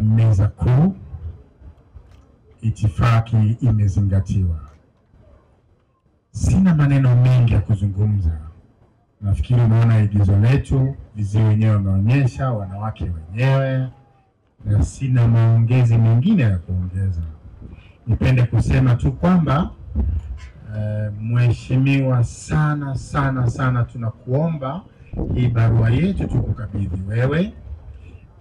Meza kuu, itifaki imezingatiwa. Sina maneno mengi ya kuzungumza. Nafikiri unaona igizo letu, viziwi wenyewe wameonyesha, wanawake wenyewe, na sina maongezi mengine ya kuongeza. Nipende kusema tu kwamba mheshimiwa, sana tunakuomba hii barua yetu tukukabidhi wewe,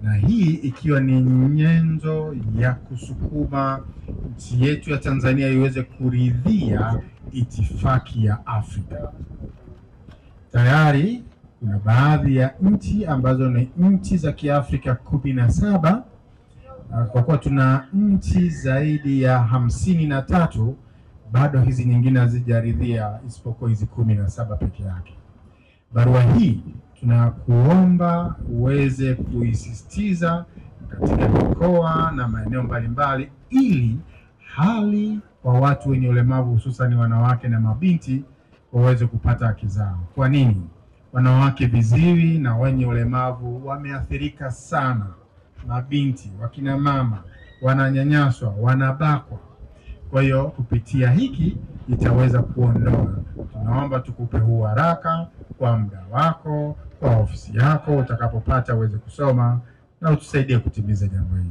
na hii ikiwa ni nyenzo ya kusukuma nchi yetu ya Tanzania iweze kuridhia itifaki ya Afrika. Tayari kuna baadhi ya nchi ambazo ni nchi za Kiafrika 17, kwa kuwa tuna nchi zaidi ya 53, bado hizi nyingine hazijaridhia isipokuwa hizi 17 peke yake. Barua hii tunakuomba uweze kuisisitiza katika mikoa na maeneo mbalimbali, ili hali kwa watu wenye ulemavu, hususan wanawake na mabinti, waweze kupata haki zao. Kwa nini? Wanawake viziwi na wenye ulemavu wameathirika sana. Mabinti, wakina mama wananyanyaswa, wanabakwa. Kwa hiyo kupitia hiki itaweza kuondoa. Tunaomba tukupe huu haraka kwa muda wako, kwa ofisi yako, utakapopata uweze kusoma na utusaidie kutimiza jambo hili.